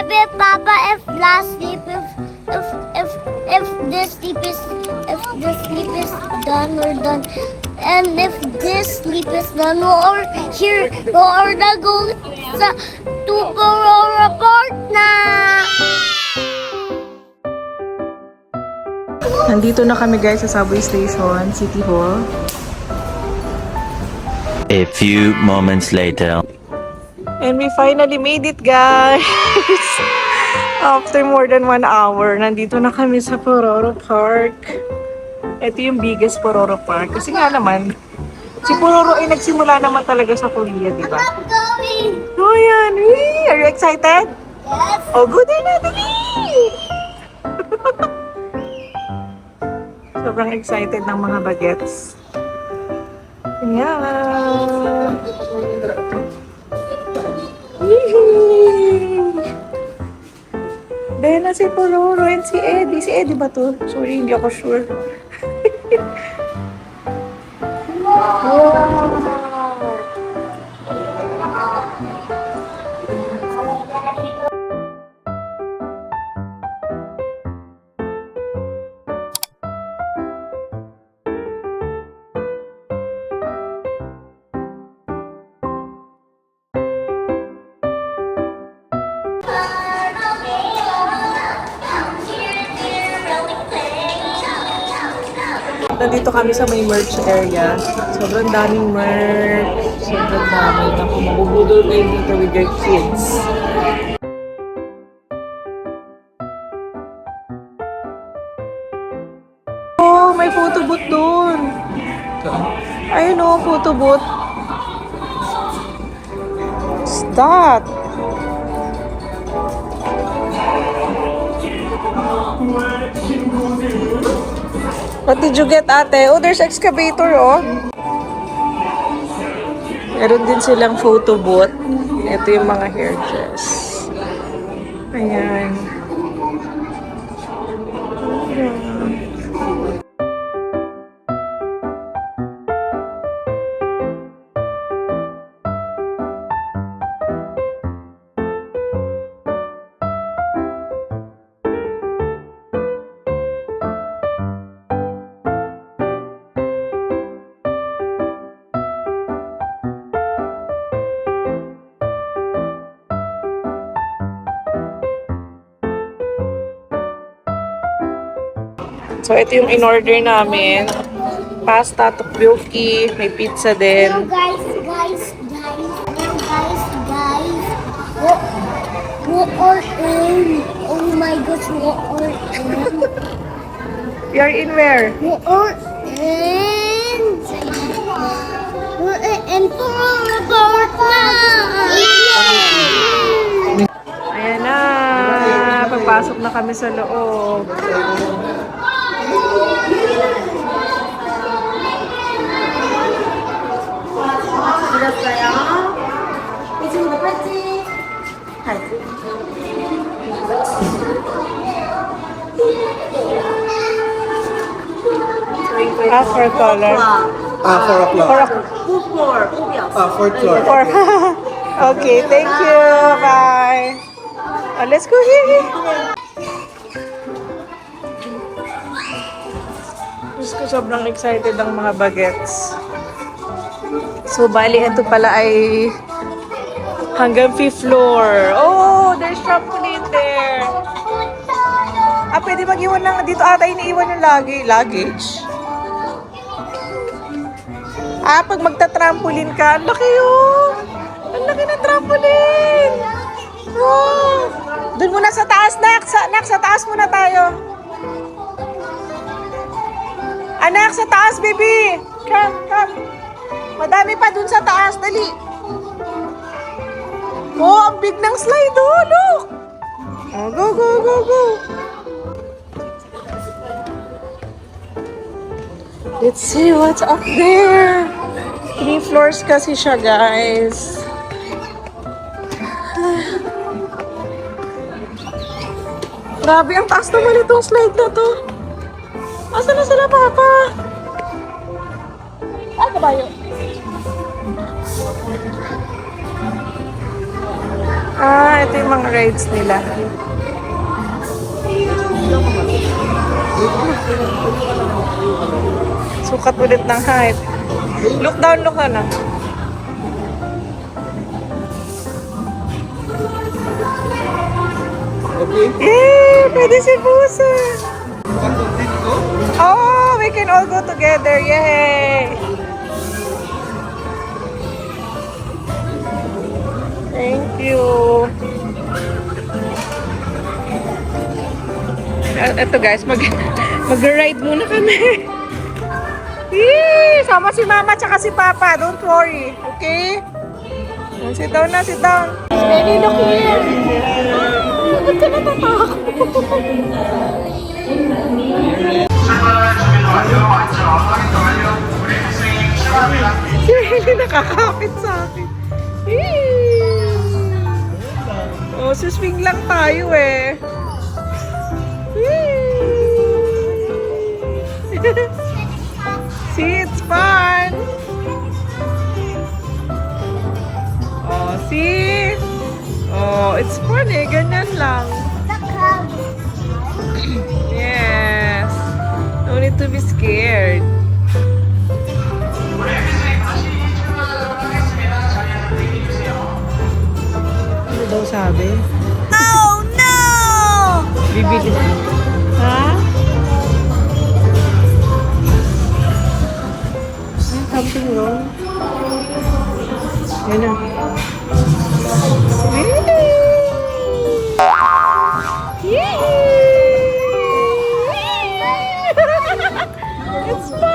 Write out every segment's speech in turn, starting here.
Papa, Papa, if last sleep, if this sleep is, if this sleep is done, we're done. And if this sleep is done, we're here, we're na go sa to Aurora Park na. Nandito na kami guys sa subway station, City Hall. A few moments later. And we finally made it, guys! After more than 1 hour, nandito na kami sa Pororo Park. Ito yung biggest Pororo Park. Kasi nga naman, si Pororo ay nagsimula naman talaga sa Korea, di ba? I'm going. Oh, yan! Wee! Are you excited? Yes. Oh, good na, dali! Sobrang excited ng mga bagets. Yan! Dahil na si Pororo and si Eddie. Si Eddie ba to? Sorry, hindi ako sure. Wow! Nandito kami sa may merch area. Sobrang daming merch. Sobrang dami. Naku, mabubudol kayo dito with your kids. Oh, may photo booth doon. Ayun oh, photo booth. Stop! What did you get, ate? Oh, there's excavator, oh. Meron din silang photo booth. Ito yung mga hair dress. Ayan. So, ito yung in-order namin. Pasta, tteokbokki, may pizza din. Hello guys. Hello guys. What are in? Oh my gosh, what are in? We are in where? What are in? We're in Pororo Park na. Ayan na. Papasok na kami sa loob. For color. 4 o'clock. Fourth floor. Or, okay, thank you. Bye. Oh, let's go here. Diyos ko, sobrang excited ang mga bagets. So, bali, ito pala ay hanggang 5th floor. Oh, there's trampoline there. Ah, pwede mag-iwan lang. Dito ata iniiwan yung luggage. Ah, pag magta-trampoline ka, ang laki yun. Ang laki ng trampoline. Oh. Doon muna sa taas, Nak. Sa taas muna tayo. Anak, sa taas, baby. Come. Madami pa dun sa taas. Dali. Oh, ang big ng slide. Oh, look. Oh, go. Let's see what's up there. 3 floors kasi siya, guys. Grabe, ang taas naman itong slide na to. Asa na sila, Papa? Ano ba yun? Ah, ito yung mga rides nila. Sukat ulit ng height. Look down na. Okay. Yay! Pwede si Busa! Want to sit go? Oh, we can all go together. Yay! Thank you. Ito guys, mag-ride muna kami. Yee! Sama si Mama tsaka si Papa. Don't worry. Okay? Sit down na, sit down. Ready, look here. Bakit ka natatakot? Si Hailey nakakapit sa akin. Yee! Oh, suswing lang tayo eh. Yee! See, it's fun. Oh, see? Oh, it's fun eh. Ganyan lang. The crowd. Yes. No need to be scared. Ano daw sabi? Oh no! Bibili. Ha? Something wrong? Yan na. It's fun!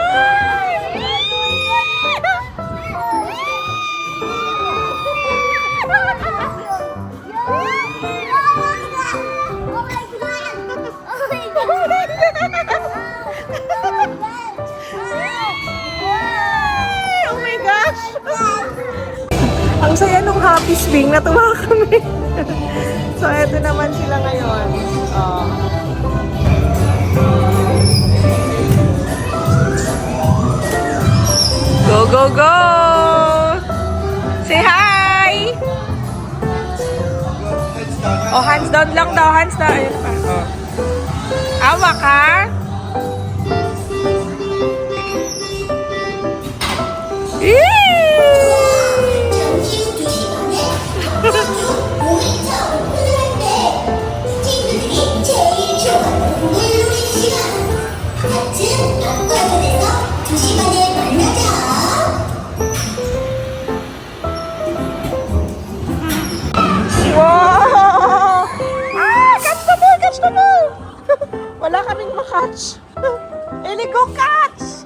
Oh my gosh! Ang saya nung happy swing, natuwa kami. So, eto naman sila ngayon. Oh. Go, go, go! Say hi! Oh, hands down lang daw. Hands down. Ayun pa. Oh. Awa ka? Wow! Ah! Catch the ball! Catch the ball! Wala kaming makatch. Eli, go catch!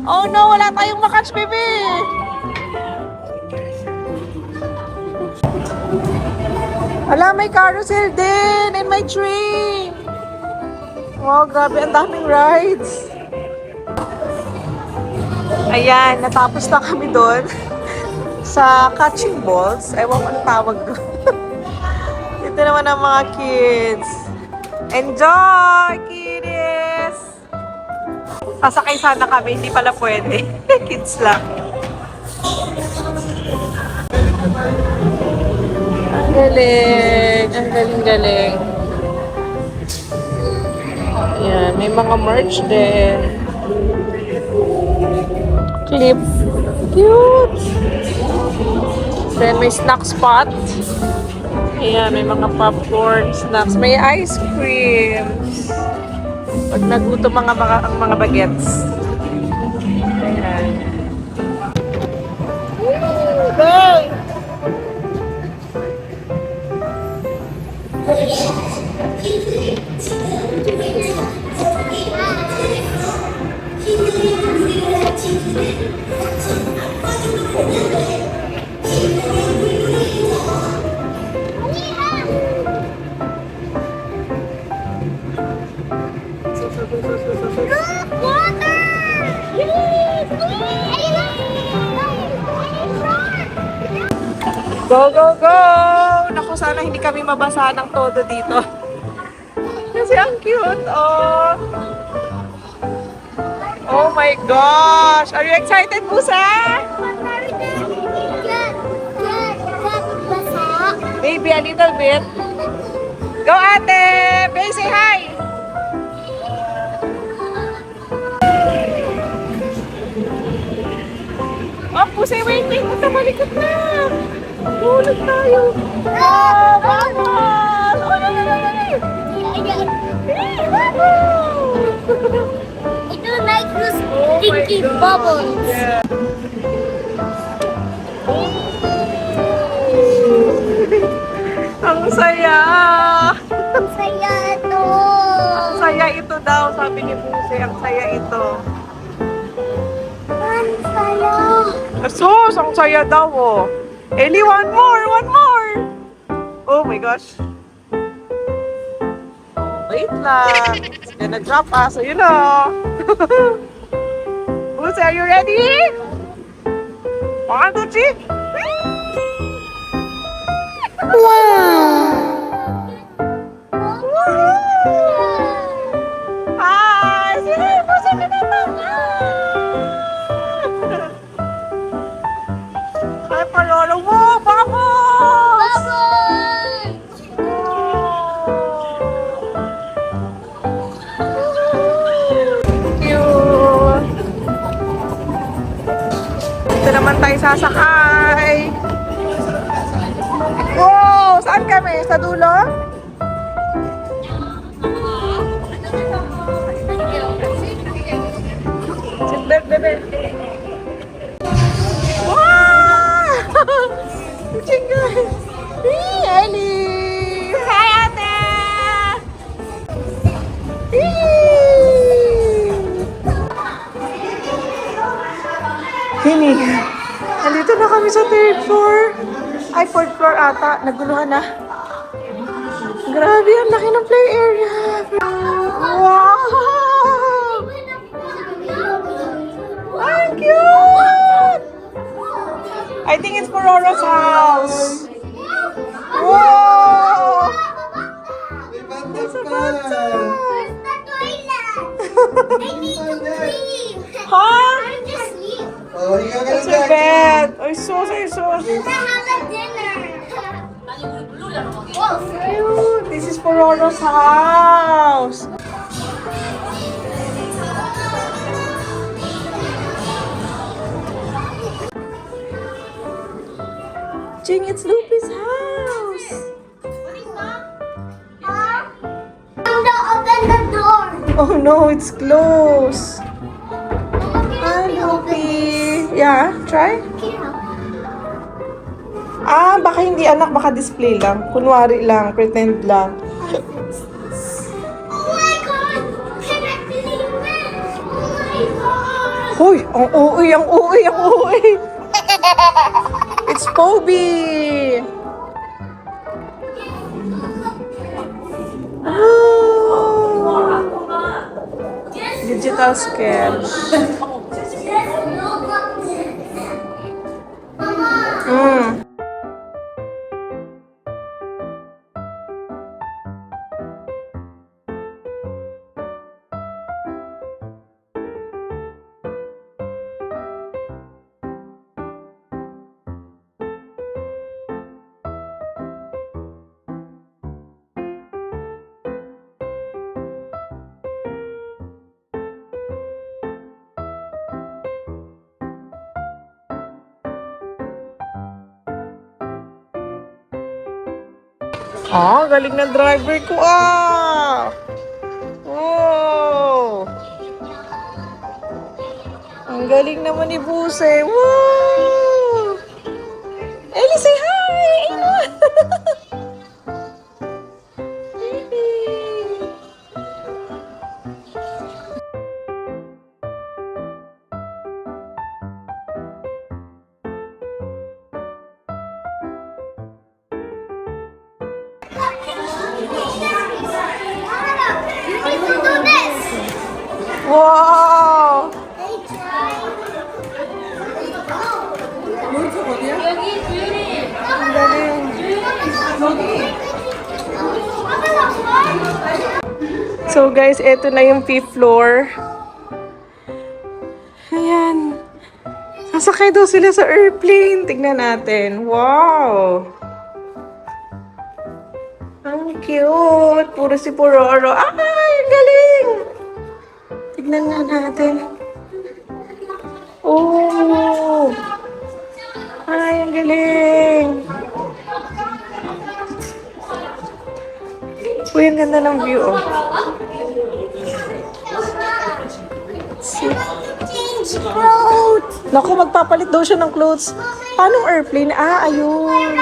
Oh no! Wala tayong makatch, baby! Wala, may carousel din! And may train! Wow, grabe! Ang daming rides! Ayan, natapos na kami doon sa catching balls. Ewan ko ang tawag doon. Dito naman ang mga kids. Enjoy, kiddies! Sasakay sana kami, hindi pala pwede. Kids lang. Ang galing! Ang galing-galing. Ayan, may mga merch din. Clip. Cute! Then may snack spot. Ayan, may mga popcorn, snacks. May ice creams. Pag nagutom ang mga bagets. Ayan. Bang! Look, water! Yes! Go, go, go! Naku, sana hindi kami mabasa ng todo dito. Kasi ang cute, oh! Oh my gosh! Are you excited, Busa? Maybe a little bit. Go, ate! Bay, say hi! Oh, Busa, waiting! Magkamalikot na! Hulog tayo! Oh, bubble! Oh, no, no, no, no, no! Hey, bubble! I don't like those Oh my sticky God. bubbles. Yeah. Ang saya! Ang saya ito. Ang saya ito daw, sabi ni Buse. Ang saya ito. Ang saya. Sus! Ang saya daw, oh. Ellie, one more! One more! Oh my gosh. Wait lang. It's gonna drop us, so you know. Buse, are you ready? 1, 2, 3. Hi! Sige, Buse, Hi, Palolo. Whoa, bubbles! Thank you. Dito naman tayo sasakay. Wow! Saan kami? Sa dulo? Seatbelt, bebe. Wow! Chingan! Hey, Ellie! Hi, ate! Kini, nandito na kami sa 3rd floor. Ay, 4th floor ata. Naguluhan na. Grabe, ang laki ng play area. Wow! Ang cute! I think it's Pororo's house. Wow! Where's the toilet? I need to clean. Huh? I'm just sleep. Oh, you gotta It's a bed. Ay, sus, ay, sus. I have a dinner. Cute. This is Pororo's house. Jing, it's Lupi's house. I'm gonna open the door. Oh no, it's closed. Mama, can Hi, you help me open this? Lupi. Yeah, try. Can you help me? Ah, baka hindi anak, baka display lang. Kunwari lang, pretend lang. Oh my god! Can I believe it? Oh my god! Hoy, ang uwi, ang uwi, ang uwi. It's Poby. Oh. Digital sketch. Mm. Ah, galing na driver ko ah! Wow! Ang galing naman ni Buse. Wow! Ellie, say hi! Ayun. You need to do this. Wow! Ang galing. So guys, eto na yung 5th floor. Sasakay daw sila sa airplane. Tignan natin. Wow! Ang cute! Puro si Pororo. Ay, ang galing! Tignan nga natin. Oh! Ay, ang galing! Uy, ang ganda ng view, oh. Change clothes. Naku, magpapalit daw siya ng clothes. Paano airplane? Ah, ayun.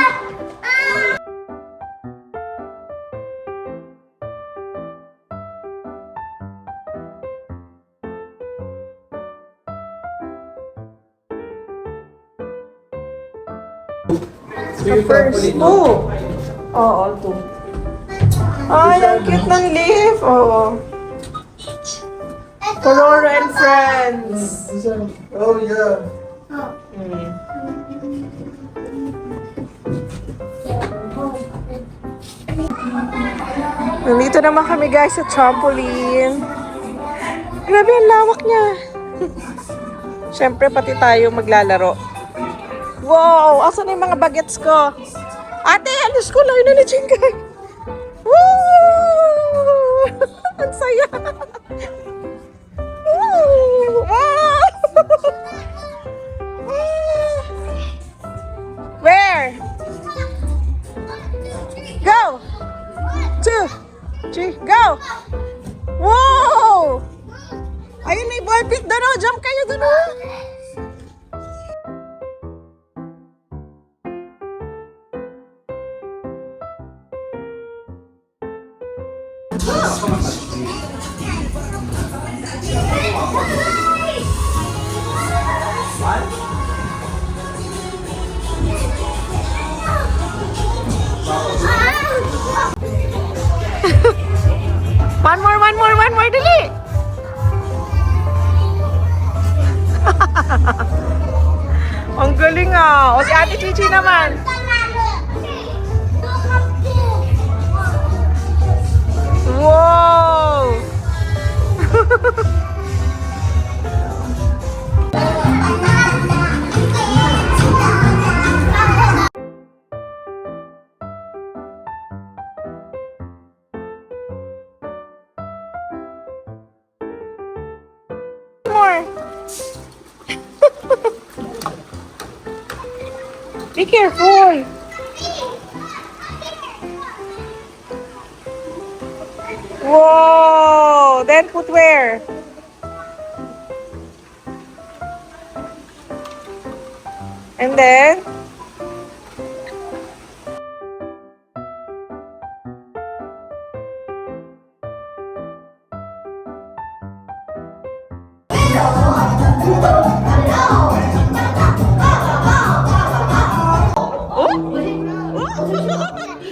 First. Oh! Oo, two. Ay, ang cute ng leaf. Oo. Pororo and friends. Oh, yeah. Nandito naman kami guys sa trampoline. Grabe ang lawak niya. Siyempre pati tayo maglalaro. Wow! Asan na yung mga bagets ko? Ate, alis ko lang na ni Jingay. Woo! Ang saya. Woo! Wow! Where? Go! 2, 3, go! Wow! Ayun, may ball pit doon, oh. Jump kayo doon, oh. One more, dali! Ang galing ah. O si Ate Chichi naman. Wow! More. Be careful. Whoa! Then put where? And then?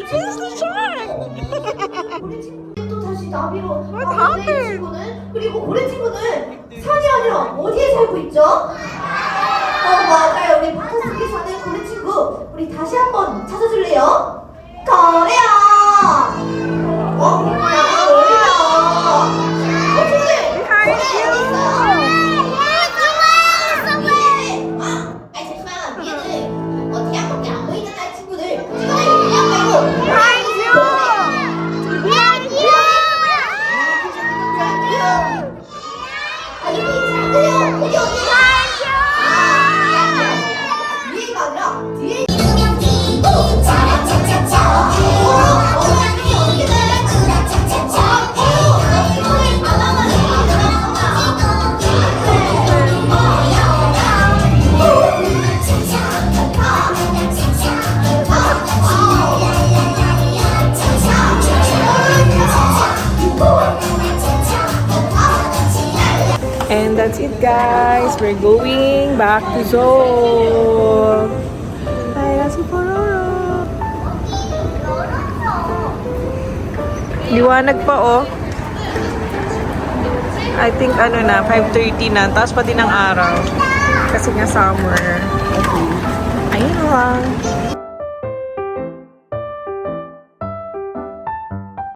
She's the shark! 또 다시 나비로 What 나오는데 이 happened? 친구는 그리고 고래 친구는 산이 아니라 어디에 살고 있죠? 맞아요 우리 바다 속에 사는 고래 친구 우리 다시 한번 찾아줄래요? 거래야 나가 어디가 친구들 고래 어디 있어? 잠시만 얘는 대학밖에 안 보이는 날 친구들 친구들 대학 말고 위에가 아니라 뒤에 And that's it guys. We're going back to Seoul. Ayan si Pororo. Liwanag pa oh. I think ano na, 5:30 na. Taas pa din ang araw. Kasi nga summer. Okay. Ayun lang.